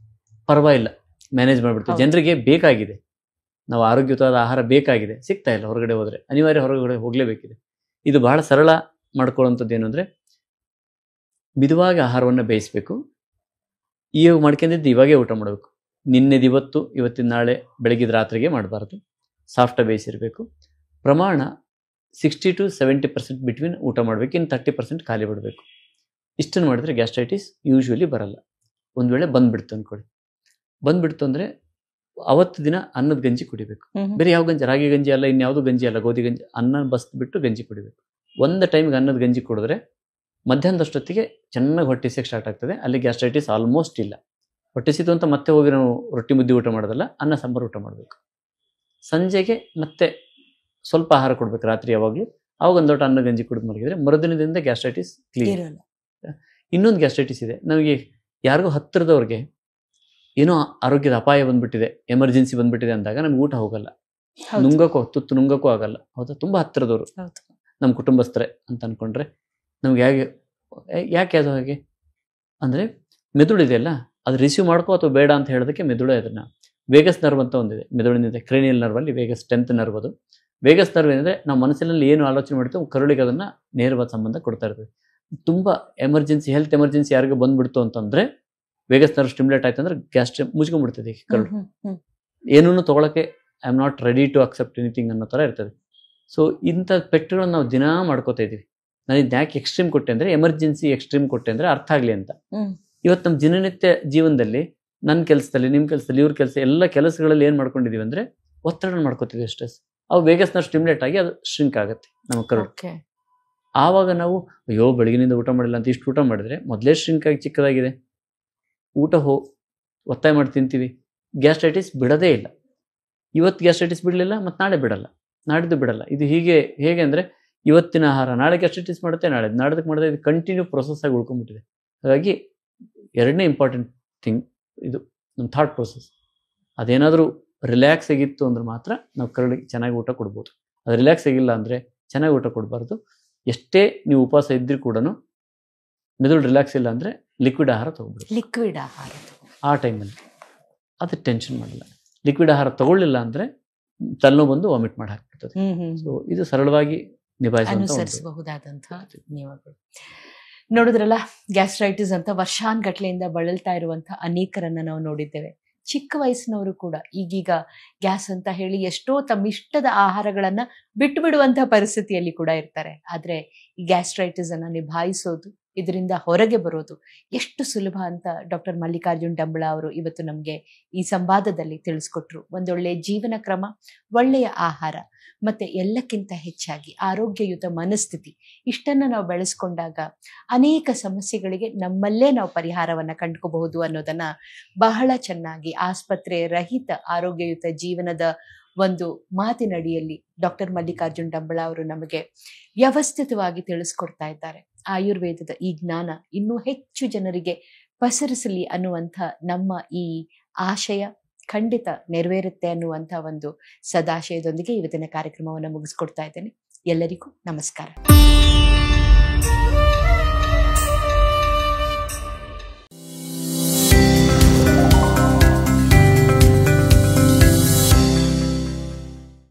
ಪರವಾಗಿಲ್ಲ, ಮ್ಯಾನೇಜ್ ಮಾಡಿಬಿಡ್ತೀವಿ. ಜನರಿಗೆ ಬೇಕಾಗಿದೆ, ನಾವು ಆರೋಗ್ಯಯುತವಾದ ಆಹಾರ ಬೇಕಾಗಿದೆ, ಸಿಗ್ತಾ ಇಲ್ಲ. ಹೊರಗಡೆ ಹೋದರೆ ಅನಿವಾರ್ಯ ಹೊರಗಡೆ ಹೋಗಲೇಬೇಕಿದೆ. ಇದು ಬಹಳ ಸರಳ ಮಾಡ್ಕೊಳ್ಳೋಂಥದ್ದು ಏನು ಅಂದರೆ ಮಿದುವಾಗಿ ಆಹಾರವನ್ನು ಬೇಯಿಸಬೇಕು. ಈಗ ಮಾಡ್ಕೊಂಡಿದ್ದು ಇವಾಗೇ ಊಟ ಮಾಡಬೇಕು. ನಿನ್ನೆದು ಇವತ್ತು, ಇವತ್ತಿನ ನಾಳೆ, ಬೆಳಗಿದ ರಾತ್ರಿಗೆ ಮಾಡಬಾರ್ದು. ಸಾಫ್ಟಾಗಿ ಬೇಯಿಸಿರಬೇಕು. ಪ್ರಮಾಣ 60 to 70% ಬಿಟ್ವೀನ್ ಊಟ ಮಾಡಬೇಕು. ಇನ್ನು 30% ಖಾಲಿ ಬಿಡಬೇಕು. ಇಷ್ಟನ್ನು ಮಾಡಿದ್ರೆ ಗ್ಯಾಸ್ಟ್ರೈಟಿಸ್ ಯೂಶ್ವಲಿ ಬರಲ್ಲ. ಒಂದು ವೇಳೆ ಬಂದ್ಬಿಡ್ತು ಅಂದ್ಕೊಳ್ಳಿ, ಬಂದ್ಬಿಡ್ತು ಅಂದರೆ ಅವತ್ತು ದಿನ ಅನ್ನದ ಗಂಜಿ ಕುಡಿಬೇಕು. ಬೇರೆ ಯಾವ ಗಂಜಿ, ರಾಗಿ ಗಂಜಿ ಅಲ್ಲ, ಇನ್ಯಾವುದು ಗಂಜಿ ಅಲ್ಲ, ಗೋಧಿ ಗಂಜಿ, ಅನ್ನ ಬಸ್ಬಿಟ್ಟು ಗಂಜಿ ಕುಡಿಬೇಕು. ಒಂದು ಟೈಮ್ಗೆ ಅನ್ನದ ಗಂಜಿ ಕುಡಿದ್ರೆ ಮಧ್ಯಾಹ್ನದಷ್ಟೊತ್ತಿಗೆ ಚೆನ್ನಾಗಿ ಹೊಟ್ಟೆ ಸಿಕ್ಕೆ ಸ್ಟಾರ್ಟ್ ಆಗ್ತದೆ. ಅಲ್ಲಿ ಗ್ಯಾಸ್ಟ್ರೈಟಿಸ್ ಆಲ್ಮೋಸ್ಟ್ ಇಲ್ಲ. ಹೊಟ್ಟೆ ಸಿತು ಅಂತ ಮತ್ತೆ ಹೋಗಿ ನಾವು ರೊಟ್ಟಿ ಮುದ್ದೆ ಊಟ ಮಾಡೋದಲ್ಲ, ಅನ್ನ ಸಾಂಬಾರು ಊಟ ಮಾಡಬೇಕು. ಸಂಜೆಗೆ ಮತ್ತೆ ಸ್ವಲ್ಪ ಆಹಾರ ಕೊಡ್ಬೇಕು ರಾತ್ರಿ ಯಾವಾಗಲೂ. ಆವಾಗ ಒಂದು ಲೋಟ ಅನ್ನ ಗಂಜಿ ಕುಡಿದು ಮಲಗಿದ್ರೆ ಮರುದಿನದಿಂದ ಗ್ಯಾಸ್ಟ್ರೈಟಿಸ್ ಕ್ಲಿಯರ್. ಇನ್ನೊಂದು ಗ್ಯಾಸ್ಟ್ರೈಟಿಸ್ ಇದೆ ನಮಗೆ, ಯಾರಿಗೂ ಹತ್ತಿರದವ್ರಿಗೆ ಏನೋ ಆರೋಗ್ಯದ ಅಪಾಯ ಬಂದ್ಬಿಟ್ಟಿದೆ, ಎಮರ್ಜೆನ್ಸಿ ಬಂದ್ಬಿಟ್ಟಿದೆ ಅಂದಾಗ ನಮ್ಗೆ ಊಟ ಹೋಗಲ್ಲ, ತುತ್ತು ನುಂಗಕ್ಕೂ ಆಗಲ್ಲ. ಹೌದಾ? ತುಂಬ ಹತ್ತಿರದವರು, ನಮ್ಮ ಕುಟುಂಬಸ್ಥರೇ ಅಂತ ಅಂದ್ಕೊಂಡ್ರೆ ನಮ್ಗೆ ಯಾಕೆ ಅದು ಹಾಗೆ ಅಂದರೆ ಮೆದುಳಿದೆಯಲ್ಲ, ಅದು ರಿಸೀವ್ ಮಾಡ್ಕೋ ಅಥವಾ ಬೇಡ ಅಂತ ಹೇಳೋದಕ್ಕೆ ಮೆದುಳು ಅದನ್ನು ವೇಗಸ್ ನರ್ವ್ ಅಂತ ಒಂದಿದೆ ಮೆದುಳಿನಿದೆ. ಕ್ರೇನಿಯಲ್ ನರ್ವಲ್ಲಿ ವೇಗಸ್ 10th ನರ್ವ್. ಅದು ವೇಗಸ್ ನರ್ವ್ ಏನಂದರೆ ನಾವು ಮನಸ್ಸಿನಲ್ಲಿ ಏನು ಆಲೋಚನೆ ಮಾಡ್ತೀವಿ ಕರುಳಿಗೆ ಅದನ್ನು ನೇರವಾದ ಸಂಬಂಧ ಕೊಡ್ತಾ ಇರ್ತದೆ. ತುಂಬ ಎಮರ್ಜೆನ್ಸಿ, ಹೆಲ್ತ್ ಎಮರ್ಜೆನ್ಸಿ ಯಾರಿಗೂ ಬಂದ್ಬಿಡ್ತು ಅಂತಂದರೆ ವೇಗಸ್ ನರ್ವ್ ಸ್ಟಿಮ್ಯುಲೇಟ್ ಆಯ್ತು ಅಂದ್ರೆ ಗ್ಯಾಸ್ಟ್ರಿ ಮುಚ್ಕೊಂಡ್ಬಿಡ್ತದೆ ಕರುಳು. ಏನೂ ತೊಗೊಳಕ್ಕೆ I am not ready to accept anything ಅನ್ನೋ ಥರ ಇರ್ತದೆ. ಸೊ ಇಂಥ ಪೆಟ್ಟುಗಳನ್ನು ನಾವು ದಿನ ಮಾಡ್ಕೋತಾ ಇದ್ದೀವಿ. ನಾನು ಇದು ಯಾಕೆ ಎಕ್ಸ್ಟ್ರೀಮ್ ಕೊಟ್ಟೆ ಅಂದರೆ ಎಮರ್ಜೆನ್ಸಿ ಎಕ್ಸ್ಟ್ರೀಮ್ ಕೊಟ್ಟೆ ಅಂದರೆ ಅರ್ಥ ಆಗಲಿ ಅಂತ. ಇವತ್ತು ನಮ್ಮ ದಿನನಿತ್ಯ ಜೀವನದಲ್ಲಿ ನನ್ನ ಕೆಲಸದಲ್ಲಿ, ನಿಮ್ಮ ಕೆಲಸದಲ್ಲಿ, ಇವ್ರ ಕೆಲಸ, ಎಲ್ಲ ಕೆಲಸಗಳಲ್ಲಿ ಏನು ಮಾಡ್ಕೊಂಡಿದ್ದೀವಿ ಅಂದರೆ ಒತ್ತಡ ಮಾಡ್ಕೋತೀವಿ, ಸ್ಟ್ರೆಸ್. ಅವು ವೇಗಸ್ ನರ್ವ್ ಸ್ಟಿಮ್ಯುಲೇಟ್ ಆಗಿ ಅದು ಶ್ರಿಂಕ್ ಆಗುತ್ತೆ ನಮ್ಮ ಕರುಳು. ಆವಾಗ ನಾವು ಅಯ್ಯೋ ಬೆಳಗಿನಿಂದ ಊಟ ಮಾಡಿಲ್ಲ ಅಂತ ಇಷ್ಟು ಊಟ ಮಾಡಿದ್ರೆ ಮೊದಲೇ ಶ್ರಿಂಕ್ ಆಗಿ ಚಿಕ್ಕದಾಗಿದೆ, ಊಟ ಒತ್ತಾಯ ಮಾಡಿ ತಿಂತೀವಿ, ಗ್ಯಾಸ್ಟ್ರೈಟಿಸ್ ಬಿಡೋದೇ ಇಲ್ಲ. ಇವತ್ತು ಗ್ಯಾಸ್ಟ್ರೈಟಿಸ್ ಬಿಡಲಿಲ್ಲ ಮತ್ತು ನಾಳೆ ಬಿಡಲ್ಲ, ನಾಡಿದ್ದು ಬಿಡಲ್ಲ. ಇದು ಹೇಗೆ ಅಂದರೆ ಇವತ್ತಿನ ಆಹಾರ ನಾಳೆ ಗ್ಯಾಸ್ಟ್ರೈಟಿಸ್ ಮಾಡುತ್ತೆ, ನಾಡಿದ್ದಕ್ಕೆ ಮಾಡಿದ್ರೆ ಇದು ಕಂಟಿನ್ಯೂ ಪ್ರೊಸೆಸ್ ಆಗಿ ಉಳ್ಕೊಂಡ್ಬಿಟ್ಟಿದೆ. ಹಾಗಾಗಿ ಎರಡನೇ ಇಂಪಾರ್ಟೆಂಟ್ ಥಿಂಗ್ ಇದು ನಮ್ಮ ಥಾಟ್ ಪ್ರೊಸೆಸ್. ಅದೇನಾದರೂ ರಿಲ್ಯಾಕ್ಸ್ ಆಗಿತ್ತು ಅಂದ್ರೆ ಮಾತ್ರ ನಾವು ಕರುಳಿಗೆ ಚೆನ್ನಾಗಿ ಊಟ ಕೊಡ್ಬೋದು. ಅದು ರಿಲ್ಯಾಕ್ಸ್ ಆಗಿಲ್ಲ ಅಂದರೆ ಚೆನ್ನಾಗಿ ಊಟ ಕೊಡಬಾರ್ದು. ಎಷ್ಟೇ ನೀವು ಉಪವಾಸ ಇದ್ರೂ ಕೂಡ ಮೆದುಳು ರಿಲ್ಯಾಕ್ಸ್ ಇಲ್ಲ ಅಂದರೆ ಲಿಕ್ವಿಡ್ ಆಹಾರ ತಗೊಬಿಡಿ. ಲಿಕ್ವಿಡ್ ಆಹಾರ ಆ ಟೈಮಲ್ಲಿ ಅದು ಟೆನ್ಷನ್ ಮಾಡಲ್ಲ. ಲಿಕ್ವಿಡ್ ಆಹಾರ ತಗೊಳ್ಳಿಲ್ಲ ಅಂದರೆ ತಲೆನೋವು ಬಂದು ವಾಮಿಟ್ ಮಾಡಿ ಹಾಕ್ಬಿಡ್ತದೆ. ಸೊ ಇದು ಸರಳವಾಗಿ ಅನುಸರಿಸಬಹುದಾದಂತಹ ನಿಯಮಗಳು. ನೋಡಿದ್ರಲ್ಲ, ಗ್ಯಾಸ್ಟ್ರೈಟಿಸ್ ಅಂತ ವರ್ಷಾನ್ಗಟ್ಲೆಯಿಂದ ಬಳಲ್ತಾ ಇರುವಂತಹ ಅನೇಕರನ್ನ ನಾವು ನೋಡಿದ್ದೇವೆ. ಚಿಕ್ಕ ವಯಸ್ಸಿನವರು ಕೂಡ ಈಗೀಗ ಗ್ಯಾಸ್ ಅಂತ ಹೇಳಿ ಎಷ್ಟೋ ತಮ್ಮಿಷ್ಟದ ಆಹಾರಗಳನ್ನ ಬಿಟ್ಟು ಬಿಡುವಂತಹ ಪರಿಸ್ಥಿತಿಯಲ್ಲಿ ಕೂಡ ಇರ್ತಾರೆ. ಆದ್ರೆ ಈ ಗ್ಯಾಸ್ಟ್ರೈಟಿಸ್ ಅನ್ನ ನಿಭಾಯಿಸೋದು, ಇದರಿಂದ ಹೊರಗೆ ಬರೋದು ಎಷ್ಟು ಸುಲಭ ಅಂತ ಡಾಕ್ಟರ್ ಮಲ್ಲಿಕಾರ್ಜುನ್ ಡಂಬಳ ಅವರು ಇವತ್ತು ನಮಗೆ ಈ ಸಂವಾದದಲ್ಲಿ ತಿಳಿಸ್ಕೊಟ್ರು. ಒಂದೊಳ್ಳೆ ಜೀವನ ಕ್ರಮ, ಒಳ್ಳೆಯ ಆಹಾರ, ಮತ್ತೆ ಎಲ್ಲಕ್ಕಿಂತ ಹೆಚ್ಚಾಗಿ ಆರೋಗ್ಯಯುತ ಮನಸ್ಥಿತಿ, ಇಷ್ಟನ್ನ ನಾವು ಬೆಳೆಸ್ಕೊಂಡಾಗ ಅನೇಕ ಸಮಸ್ಯೆಗಳಿಗೆ ನಮ್ಮಲ್ಲೇ ನಾವು ಪರಿಹಾರವನ್ನ ಕಂಡುಕೋಬಹುದು ಅನ್ನೋದನ್ನ ಬಹಳ ಚೆನ್ನಾಗಿ ಆಸ್ಪತ್ರೆ ರಹಿತ ಆರೋಗ್ಯಯುತ ಜೀವನದ ಒಂದು ಮಾತಿನಡಿಯಲ್ಲಿ ಡಾಕ್ಟರ್ ಮಲ್ಲಿಕಾರ್ಜುನ್ ಡಂಬಳ ಅವರು ನಮಗೆ ವ್ಯವಸ್ಥಿತವಾಗಿ ತಿಳಿಸ್ಕೊಡ್ತಾ ಇದ್ದಾರೆ. ಆಯುರ್ವೇದದ ಈ ಜ್ಞಾನ ಇನ್ನೂ ಹೆಚ್ಚು ಜನರಿಗೆ ಪಸರಿಸಲಿ ಅನ್ನುವಂಥ ನಮ್ಮ ಈ ಆಶಯ ಖಂಡಿತ ನೆರವೇರುತ್ತೆ ಅನ್ನುವಂಥ ಒಂದು ಸದಾಶಯದೊಂದಿಗೆ ಇವತ್ತಿನ ಕಾರ್ಯಕ್ರಮವನ್ನು ಮುಗಿಸ್ಕೊಡ್ತಾ ಇದ್ದೇನೆ. ಎಲ್ಲರಿಗೂ ನಮಸ್ಕಾರ.